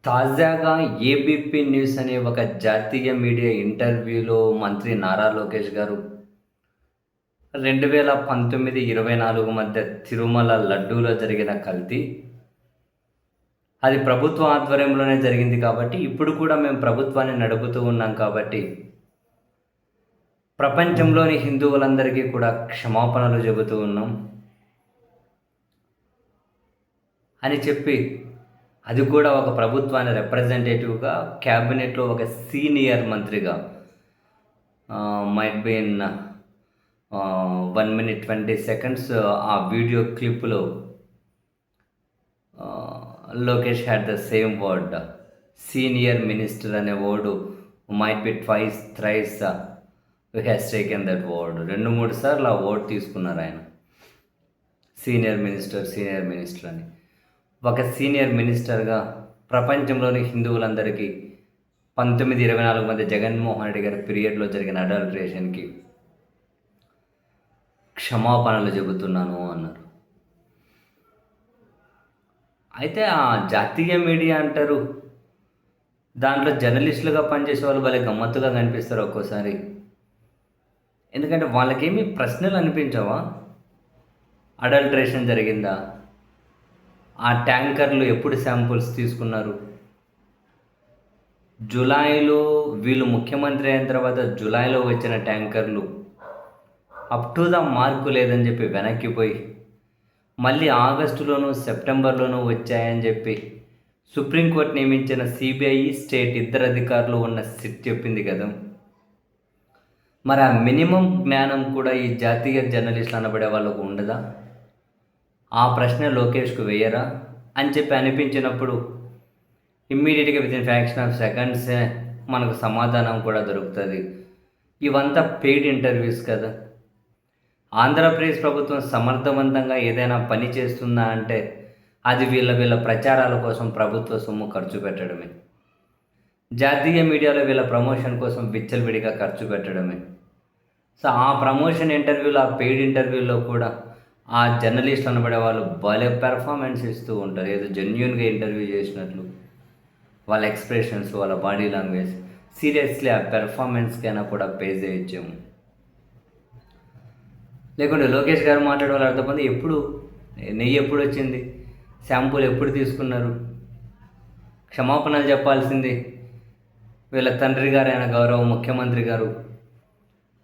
తాజాగా ABP news అనే ఒక జాతీయ మీడియా ఇంటర్వ్యూలో మంత్రి నారా లోకేష్ గారు 2019-24 మధ్య తిరుమల లడ్డూలో జరిగిన కల్తీ అది ప్రభుత్వ ఆధ్వర్యంలోనే జరిగింది కాబట్టి ఇప్పుడు కూడా మేము ప్రభుత్వాన్ని నడుపుతూ ఉన్నాం కాబట్టి ప్రపంచంలోని హిందువులందరికీ కూడా క్షమాపణలు చెబుతూ ఉన్నాం అని చెప్పి అది కూడా ఒక ప్రభుత్వాన్ని రిప్రజెంటేటివ్గా క్యాబినెట్లో ఒక సీనియర్ మంత్రిగా might be in 1 minute 20 seconds ఆ వీడియో క్లిప్లో Lokesh had the same word senior minister అనే word might be twice thrice has taken that word 2-3 సార్లు ఆ వర్డ్ తీసుకున్నారు ఆయన సీనియర్ మినిస్టర్ అని ఒక సీనియర్ మినిస్టర్గా ప్రపంచంలోని హిందువులందరికీ 1924 మధ్య జగన్మోహన్ రెడ్డి గారి పీరియడ్లో జరిగిన అడల్ట్రేషన్కి క్షమాపణలు చెబుతున్నాను అన్నారు. అయితే ఆ జాతీయ మీడియా అంటారు, దాంట్లో జర్నలిస్టులుగా పనిచేసే వాళ్ళు భలే గమ్మత్తుగా కనిపిస్తారు ఒక్కోసారి. ఎందుకంటే వాళ్ళకేమీ ప్రశ్నలు అనిపించవా? అడల్ట్రేషన్ జరిగిందా? ఆ ట్యాంకర్లు ఎప్పుడు శాంపుల్స్ తీసుకున్నారు? జూలైలో వీళ్ళు ముఖ్యమంత్రి అయిన తర్వాత జూలైలో వచ్చిన ట్యాంకర్లు అప్ టు ద మార్కు లేదని చెప్పి వెనక్కిపోయి మళ్ళీ ఆగస్టులోనూ సెప్టెంబర్లోనూ వచ్చాయని చెప్పి సుప్రీంకోర్టు నియమించిన సిబిఐ స్టేట్ ఇద్దరు అధికారులు ఉన్న సిట్ చెప్పింది కదా. మరి ఆ మినిమం జ్ఞానం కూడా ఈ జాతీయ జర్నలిస్టులు అనబడే వాళ్ళకు ఉండదా? ఆ ప్రశ్న లోకేష్కు వేయరా అని చెప్పి అనిపించినప్పుడు ఇమ్మీడియట్గా వితిన్ ఫ్రాక్షన్ ఆఫ్ సెకండ్సే మనకు సమాధానం కూడా దొరుకుతుంది. ఇవంతా పెయిడ్ ఇంటర్వ్యూస్ కదా. ఆంధ్రప్రదేశ్ ప్రభుత్వం సమర్థవంతంగా ఏదైనా పని చేస్తుందా అంటే అది వీళ్ళ ప్రచారాల కోసం ప్రభుత్వ సొమ్ము ఖర్చు పెట్టడమే. జాతీయ మీడియాలో వీళ్ళ ప్రమోషన్ కోసం విచ్చలవిడిగా ఖర్చు పెట్టడమే. సో ఆ ప్రమోషన్ ఇంటర్వ్యూలో, ఆ పెయిడ్ ఇంటర్వ్యూలో కూడా ఆ జర్నలిస్ట్ అనబడే వాళ్ళు భలే పెర్ఫార్మెన్స్ ఇస్తూ ఉంటారు. ఏదో జెన్యున్గా ఇంటర్వ్యూ చేసినట్లు వాళ్ళ ఎక్స్ప్రెషన్స్, వాళ్ళ బాడీ లాంగ్వేజ్. సీరియస్లీ ఆ పెర్ఫార్మెన్స్కైనా కూడా పే చేయొచ్చాము. లేకుంటే లోకేష్ గారు మాట్లాడే వాళ్ళు అర్థమైంది. నెయ్యి ఎప్పుడు వచ్చింది? శాంపుల్ ఎప్పుడు తీసుకున్నారు? క్షమాపణలు చెప్పాల్సింది వీళ్ళ తండ్రి గారు అయిన గౌరవ ముఖ్యమంత్రి గారు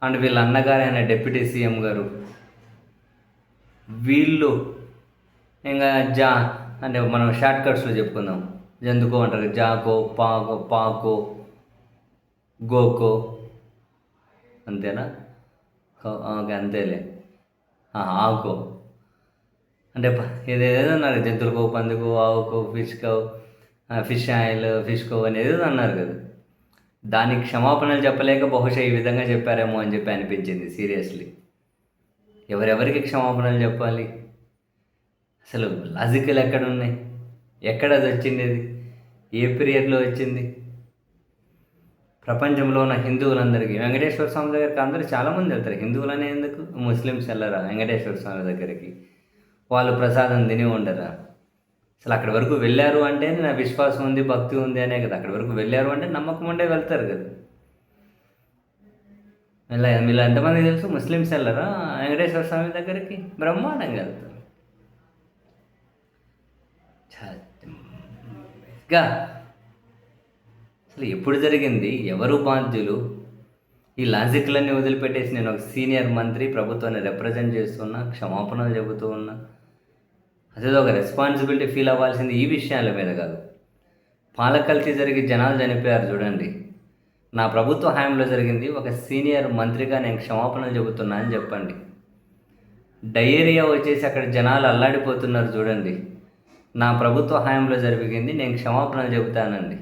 అండ్ వీళ్ళ అన్నగారు అయిన డిప్యూటీ సీఎం గారు. వీళ్ళు ఇంకా అంటే మనం షార్ట్ కట్స్లో చెప్పుకుందాం. జంతుకో అంటారు, జాకో, పాకో, గోకో, అంతేనా? ఓకే, అంతేలే. ఆవుకో అంటే ఏదేదో అన్నారు, జంతువులకో, పందుకో, ఆవుకో, ఫిష్ ఆయిల్, ఫిష్కో అనేది అన్నారు కదా. దానికి క్షమాపణలు చెప్పలేక బహుశా ఈ విధంగా చెప్పారేమో అని చెప్పి అనిపించింది. సీరియస్లీ ఎవరెవరికి క్షమాపణలు చెప్పాలి? అసలు లాజికల్ ఎక్కడున్నాయి? ఎక్కడ అది వచ్చింది? అది ఏ పీరియడ్లో వచ్చింది? ప్రపంచంలో ఉన్న హిందువులందరికీ వెంకటేశ్వర స్వామి దగ్గరికి అందరూ చాలామంది వెళ్తారు. హిందువులనే ఎందుకు, ముస్లిమ్స్ వెళ్ళరా వెంకటేశ్వర స్వామి దగ్గరికి? వాళ్ళు ప్రసాదం తిని ఉండరా? అసలు అక్కడి వరకు వెళ్ళారు అంటే నా విశ్వాసం ఉంది, భక్తి ఉంది అనే కదా. అక్కడి వరకు వెళ్ళారు అంటే నమ్మకం ఉండే వెళ్తారు కదా. వీళ్ళు ఎంతమంది తెలుసు? ముస్లిమ్స్ వెళ్ళరా వెంకటేశ్వర స్వామి దగ్గరికి? బ్రహ్మాండంగా వెళ్తారు. అసలు ఎప్పుడు జరిగింది? ఎవరు బాధ్యులు? ఈ లాజిక్లన్నీ వదిలిపెట్టేసి నేను ఒక సీనియర్ మంత్రి, ప్రభుత్వాన్ని రిప్రజెంట్ చేస్తున్నా, క్షమాపణలు చెబుతూ ఉన్నా. అదేదో ఒక రెస్పాన్సిబిలిటీ ఫీల్ అవ్వాల్సింది ఈ విషయాల మీద కాదు. పాలకల్తీ జరిగి జనాలు చనిపోయారు చూడండి. నా ప్రభుత్వ హయాంలో జరిగింది. ఒక సీనియర్ మంత్రిగా నేను క్షమాపణలు చెబుతున్నా అని చెప్పండి. డయేరియా వచ్చేసి అక్కడ జనాలు అల్లాడిపోతున్నారు చూడండి. నా ప్రభుత్వ హయాంలో జరిగింది, నేను క్షమాపణలు చెబుతానండి.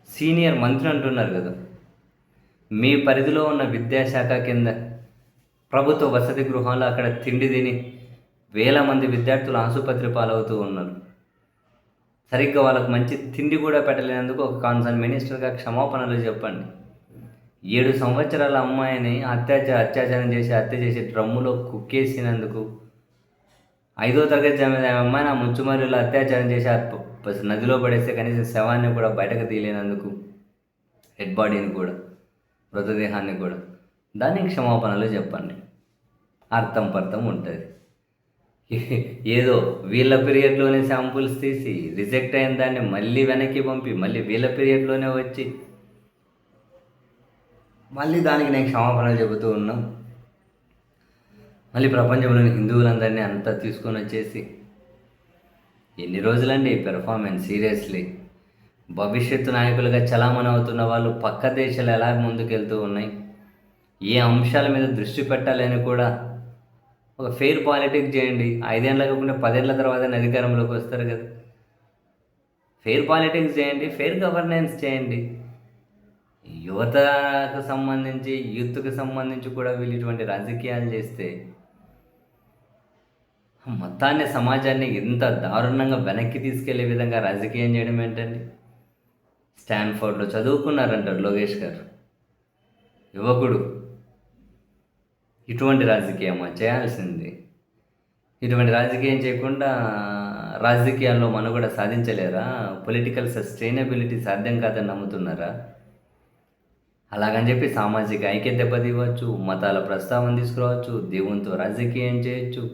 సీనియర్ మంత్రి అంటున్నారు కదా. మీ పరిధిలో ఉన్న విద్యాశాఖ కింద ప్రభుత్వ వసతి గృహాలు అక్కడ తిండి తిని వేల మంది విద్యార్థులు ఆసుపత్రి పాలవుతూ ఉన్నారు. సరిగ్గా వాళ్ళకు మంచి తిండి కూడా పెట్టలేనందుకు ఒక కాన్సర్న్ మినిస్టర్గా క్షమాపణలు చెప్పండి. 7 సంవత్సరాల అమ్మాయిని అత్యాచారం చేసి హత్య చేసి డ్రమ్ములో కుక్కేసినందుకు, 5వ తరగతి అమ్మాయిని ఆ ముచ్చుమరిలో అత్యాచారం చేసి నదిలో పడేస్తే కనీసం శవాన్ని కూడా బయటకు తీయలేనందుకు, డెడ్ బాడీని కూడా, మృతదేహాన్ని కూడా, దానికి క్షమాపణలు చెప్పండి. అర్థం పర్థం ఉంటుంది. ఏదో వీళ్ళ పీరియడ్లోనే శాంపుల్స్ తీసి రిజెక్ట్ అయిన దాన్ని మళ్ళీ వెనక్కి పంపి మళ్ళీ వీళ్ళ పీరియడ్లోనే వచ్చి మళ్ళీ దానికి నేను క్షమాపణలు చెబుతూ ఉన్నాం. మళ్ళీ ప్రపంచంలోని హిందువులందరినీ అంతా తీసుకొని వచ్చేసి ఎన్ని రోజులండి ఈ పెర్ఫార్మెన్స్? సీరియస్లీ భవిష్యత్తు నాయకులుగా చలామణి అవుతున్న వాళ్ళు పక్క దేశాలు ఎలా ముందుకెళ్తూ ఉన్నాయి, ఏ అంశాల మీద దృష్టి పెట్టాలని కూడా ఒక ఫెయిర్ పాలిటిక్స్ చేయండి. 5 ఏళ్ళు కాకుండా 10 ఏళ్ళ తర్వాత అధికారంలోకి వస్తారు కదా. ఫెయిర్ పాలిటిక్స్ చేయండి, ఫెయిర్ గవర్నెన్స్ చేయండి. యువతకు సంబంధించి, యూత్కి సంబంధించి కూడా వీళ్ళు ఇటువంటి రాజకీయాలు చేస్తే మొత్తాన్ని, సమాజాన్ని ఇంత దారుణంగా వెనక్కి తీసుకెళ్లే విధంగా రాజకీయం చేయడం ఏంటండి? స్టాన్ఫోర్డ్లో చదువుకున్నారంటారు లోకేష్ గారు, యువకుడు. ఇటువంటి రాజకీయమా చేయాల్సింది? ఇటువంటి రాజకీయం చేయకుండా రాజకీయాల్లో మనుగడ సాధించలేరా? పొలిటికల్ సస్టైనబిలిటీ సాధ్యం కాదని నమ్ముతున్నారా? అలాగని చెప్పి సామాజిక ఐక్యత దెబ్బతీయవచ్చు, మతాల ప్రస్తావన తీసుకురావచ్చు, దేవునితో రాజకీయం చేయొచ్చు.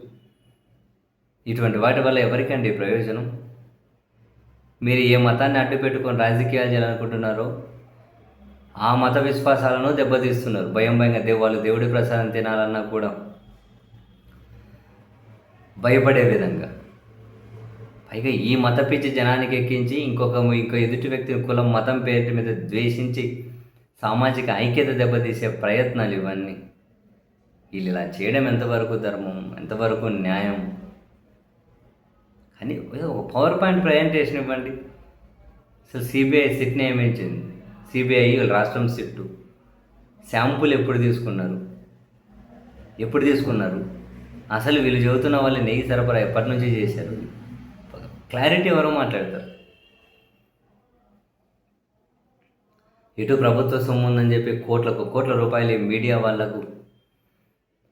ఇటువంటి వాటి వల్ల ఎవరికండి ప్రయోజనం? మీరు ఏ మతాన్ని అడ్డు పెట్టుకొని రాజకీయాలు చేయాలనుకుంటున్నారో ఆ మత విశ్వాసాలను దెబ్బతీస్తున్నారు. భయంగా వాళ్ళు దేవుడి ప్రసాదం తినాలన్నా కూడా భయపడే విధంగా. పైగా ఈ మత పిచ్చి జనానికి ఎక్కించి ఇంకో ఎదుటి వ్యక్తిని కులం, మతం పేరు మీద ద్వేషించి సామాజిక ఐక్యత దెబ్బతీసే ప్రయత్నాలు ఇవన్నీ. వీళ్ళు ఇలా చేయడం ఎంతవరకు ధర్మం, ఎంతవరకు న్యాయం? కానీ ఒక పవర్ పాయింట్ ప్రజెంటేషన్ ఇవ్వండి. అసలు సిబిఐ సిట్ నియమించింది, సిబిఐ రాష్ట్రం సిట్టు. శాంపుల్ ఎప్పుడు తీసుకున్నారు? అసలు వీళ్ళు చెబుతున్న వాళ్ళు నెయ్యి సరఫరా ఎప్పటి నుంచి చేశారు? క్లారిటీ ఎవరో మాట్లాడతారు. ఇటు ప్రభుత్వ సొమ్ము ఉందని చెప్పి కోట్ల రూపాయలు మీడియా వాళ్లకు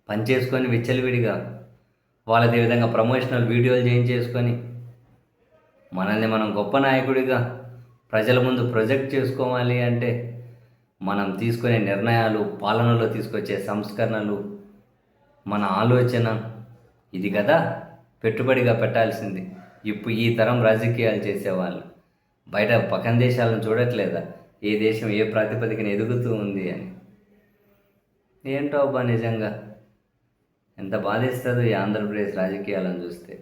పనిచేసుకొని విచ్చలవిడిగా వాళ్ళదే విధంగా ప్రమోషనల్ వీడియోలు చేయించేసుకొని మనల్ని మనం గొప్ప నాయకుడిగా ప్రజల ముందు ప్రొజెక్ట్ చేసుకోవాలి అంటే మనం తీసుకునే నిర్ణయాలు, పాలనలో తీసుకొచ్చే సంస్కరణలు, మన ఆలోచన ఇది కదా పెట్టుబడిగా పెట్టాల్సింది. ఇప్పుడు ఈ తరం రాజకీయాలు చేసేవాళ్ళు బయట పక్కన దేశాలను చూడట్లేదా? ఏ దేశం ఏ ప్రాతిపదికన ఎదుగుతూ ఉంది అని. ఏంటో అబ్బా, నిజంగా ఎంత బాధిస్తుందో ఈ ఆంధ్రప్రదేశ్ రాజకీయాలను చూస్తే.